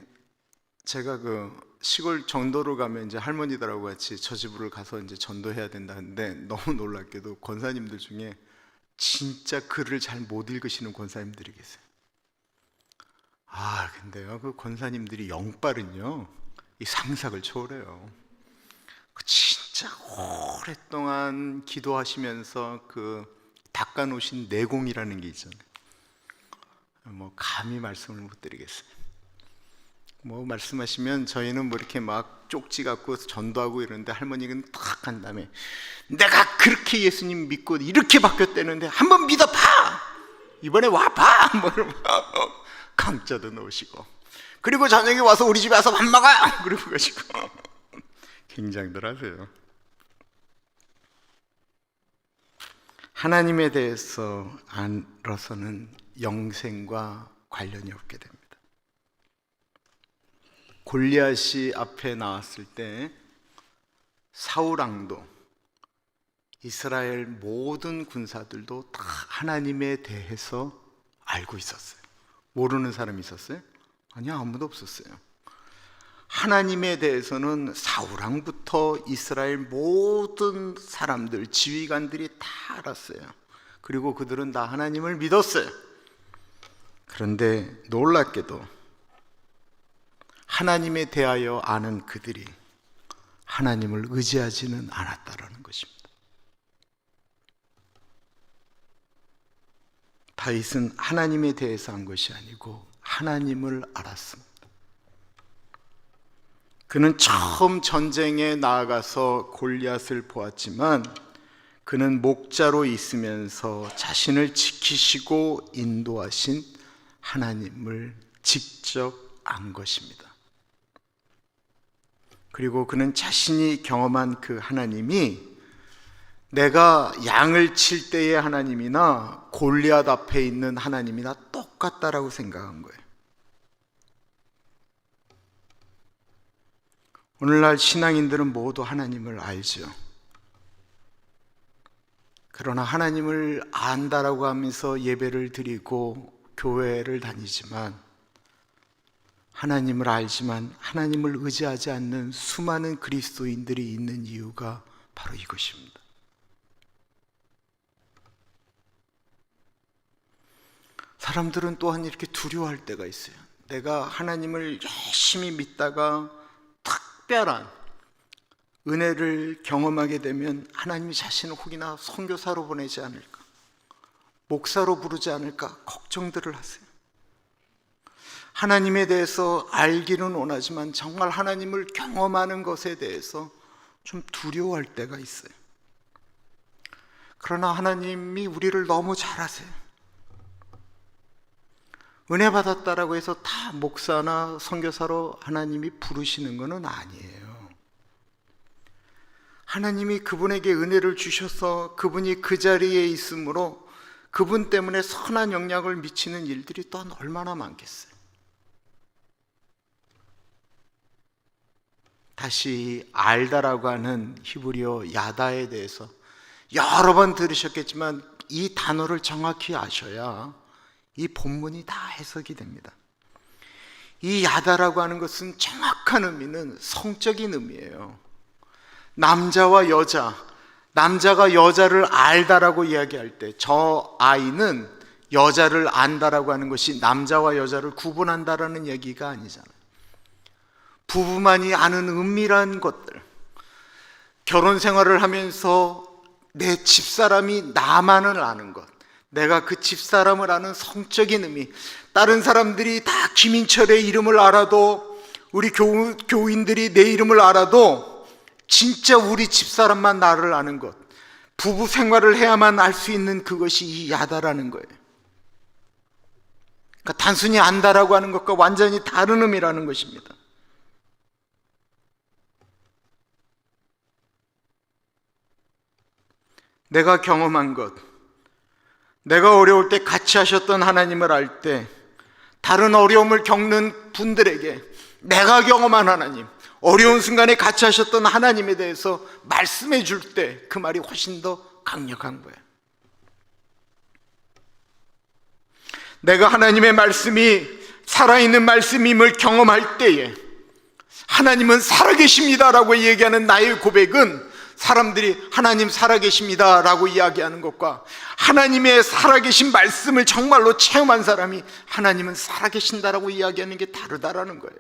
제가 그 시골 전도로 가면 이제 할머니들하고 같이 저 집으로 가서 이제 전도해야 된다는데, 너무 놀랍게도 권사님들 중에 진짜 글을 잘 못 읽으시는 권사님들이 계세요. 근데요, 그 권사님들이 영빨은요, 이 상상을 초월해요. 그 진짜 오랫동안 기도하시면서 그 닦아놓으신 내공이라는 게 있잖아요. 뭐 감히 말씀을 못 드리겠어요. 뭐 말씀하시면 저희는 뭐 이렇게 막 쪽지 갖고 전도하고 이러는데, 할머니는 탁 한 다음에 내가 그렇게 예수님 믿고 이렇게 바뀌었다는데 한번 믿어봐, 이번에 와봐, 뭐 강짜도 넣으시고, 그리고 저녁에 와서 우리 집에 와서 밥 먹어, 그리고 가시고 굉장들 하세요. 하나님에 대해서 알아서는 영생과 관련이 없게 됩니다. 골리앗이 앞에 나왔을 때 사울 왕도, 이스라엘 모든 군사들도 다 하나님에 대해서 알고 있었어요. 모르는 사람이 있었어요? 아니요, 아무도 없었어요. 하나님에 대해서는 사울 왕부터 이스라엘 모든 사람들, 지휘관들이 다 알았어요. 그리고 그들은 다 하나님을 믿었어요. 그런데 놀랍게도 하나님에 대하여 아는 그들이 하나님을 의지하지는 않았다라는 것입니다. 다윗은 하나님에 대해서 한 것이 아니고 하나님을 알았습니다. 그는 처음 전쟁에 나아가서 골리앗을 보았지만 그는 목자로 있으면서 자신을 지키시고 인도하신 하나님을 직접 안 것입니다. 그리고 그는 자신이 경험한 그 하나님이 내가 양을 칠 때의 하나님이나 골리앗 앞에 있는 하나님이나 똑같다라고 생각한 거예요. 오늘날 신앙인들은 모두 하나님을 알죠. 그러나 하나님을 안다라고 하면서 예배를 드리고 교회를 다니지만, 하나님을 알지만 하나님을 의지하지 않는 수많은 그리스도인들이 있는 이유가 바로 이것입니다. 사람들은 또한 이렇게 두려워할 때가 있어요. 내가 하나님을 열심히 믿다가 특별한 은혜를 경험하게 되면 하나님이 자신을 혹이나 선교사로 보내지 않을까, 목사로 부르지 않을까 걱정들을 하세요. 하나님에 대해서 알기는 원하지만 정말 하나님을 경험하는 것에 대해서 좀 두려워할 때가 있어요. 그러나 하나님이 우리를 너무 잘 아세요. 은혜 받았다라고 해서 다 목사나 선교사로 하나님이 부르시는 것은 아니에요. 하나님이 그분에게 은혜를 주셔서 그분이 그 자리에 있으므로 그분 때문에 선한 영향을 미치는 일들이 또한 얼마나 많겠어요. 다시 알다라고 하는 히브리어 야다에 대해서 여러 번 들으셨겠지만 이 단어를 정확히 아셔야 이 본문이 다 해석이 됩니다. 이 야다라고 하는 것은 정확한 의미는 성적인 의미예요. 남자와 여자, 남자가 여자를 알다라고 이야기할 때 저 아이는 여자를 안다라고 하는 것이 남자와 여자를 구분한다라는 얘기가 아니잖아요. 부부만이 아는 은밀한 것들, 결혼 생활을 하면서 내 집사람이 나만을 아는 것, 내가 그 집사람을 아는 성적인 의미, 다른 사람들이 다 김인철의 이름을 알아도, 우리 교인들이 내 이름을 알아도 진짜 우리 집사람만 나를 아는 것, 부부 생활을 해야만 알 수 있는 그것이 이 야다라는 거예요. 그러니까 단순히 안다라고 하는 것과 완전히 다른 의미라는 것입니다. 내가 경험한 것, 내가 어려울 때 같이 하셨던 하나님을 알 때, 다른 어려움을 겪는 분들에게 내가 경험한 하나님, 어려운 순간에 같이 하셨던 하나님에 대해서 말씀해 줄 때 그 말이 훨씬 더 강력한 거예요. 내가 하나님의 말씀이 살아있는 말씀임을 경험할 때에 하나님은 살아계십니다라고 얘기하는 나의 고백은 사람들이 하나님 살아계십니다 라고 이야기하는 것과 하나님의 살아계신 말씀을 정말로 체험한 사람이 하나님은 살아계신다라고 이야기하는 게 다르다라는 거예요.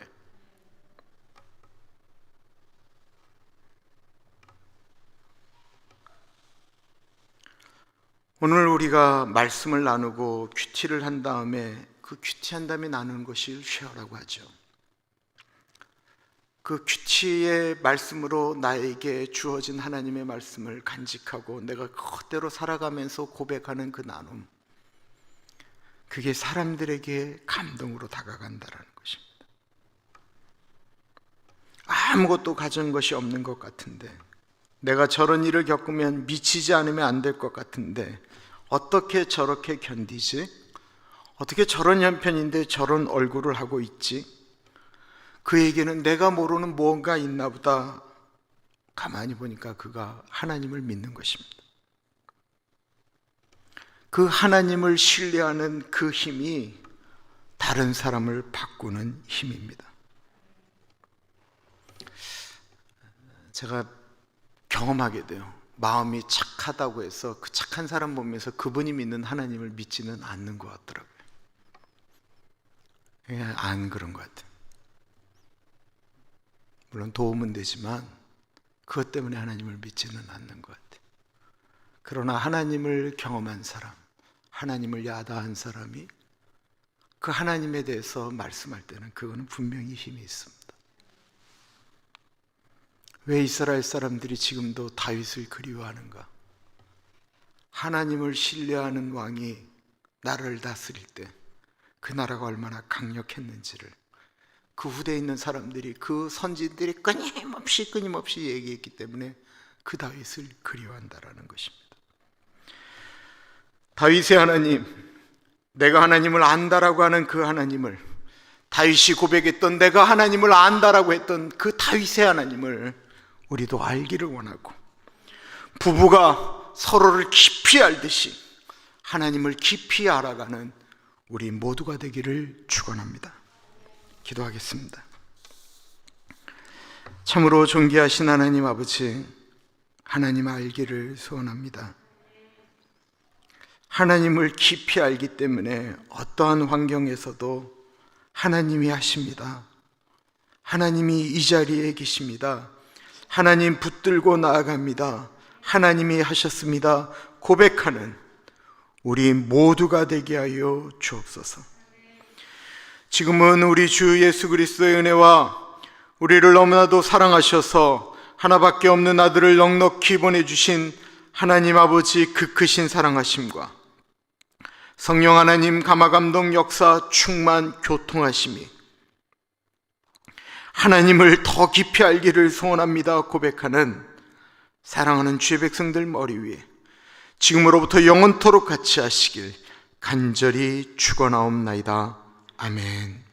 오늘 우리가 말씀을 나누고 큐티를 한 다음에 그 큐티한 다음에 나누는 것이 쉐어라고 하죠. 그 큐티의 말씀으로 나에게 주어진 하나님의 말씀을 간직하고 내가 그대로 살아가면서 고백하는 그 나눔, 그게 사람들에게 감동으로 다가간다는 것입니다. 아무것도 가진 것이 없는 것 같은데, 내가 저런 일을 겪으면 미치지 않으면 안 될 것 같은데 어떻게 저렇게 견디지? 어떻게 저런 형편인데 저런 얼굴을 하고 있지? 그에게는 내가 모르는 무언가 있나 보다. 가만히 보니까 그가 하나님을 믿는 것입니다. 그 하나님을 신뢰하는 그 힘이 다른 사람을 바꾸는 힘입니다. 제가 경험하게 돼요. 마음이 착하다고 해서 그 착한 사람 보면서 그분이 믿는 하나님을 믿지는 않는 것 같더라고요. 그냥 안 그런 것 같아요. 물론 도움은 되지만 그것 때문에 하나님을 믿지는 않는 것 같아요. 그러나 하나님을 경험한 사람, 하나님을 야다한 사람이 그 하나님에 대해서 말씀할 때는 그거는 분명히 힘이 있습니다. 왜 이스라엘 사람들이 지금도 다윗을 그리워하는가? 하나님을 신뢰하는 왕이 나라를 다스릴 때 그 나라가 얼마나 강력했는지를 그 후대에 있는 사람들이, 그 선지들이 끊임없이 얘기했기 때문에 그 다윗을 그리워한다라는 것입니다. 다윗의 하나님, 내가 하나님을 안다라고 하는 그 하나님을 다윗이 고백했던 내가 하나님을 안다라고 했던 그 다윗의 하나님을 우리도 알기를 원하고, 부부가 서로를 깊이 알듯이 하나님을 깊이 알아가는 우리 모두가 되기를 축원합니다. 기도하겠습니다. 참으로 존귀하신 하나님 아버지, 하나님 알기를 소원합니다. 하나님을 깊이 알기 때문에 어떠한 환경에서도 하나님이 하십니다. 하나님이 이 자리에 계십니다. 하나님 붙들고 나아갑니다. 하나님이 하셨습니다. 고백하는 우리 모두가 되게 하여 주옵소서. 지금은 우리 주 예수 그리스도의 은혜와 우리를 너무나도 사랑하셔서 하나밖에 없는 아들을 넉넉히 보내주신 하나님 아버지 그 크신 사랑하심과 성령 하나님 감화감동 역사 충만 교통하심이 하나님을 더 깊이 알기를 소원합니다 고백하는 사랑하는 주의 백성들 머리 위에 지금으로부터 영원토록 같이 하시길 간절히 축원하옵나이다. 아멘.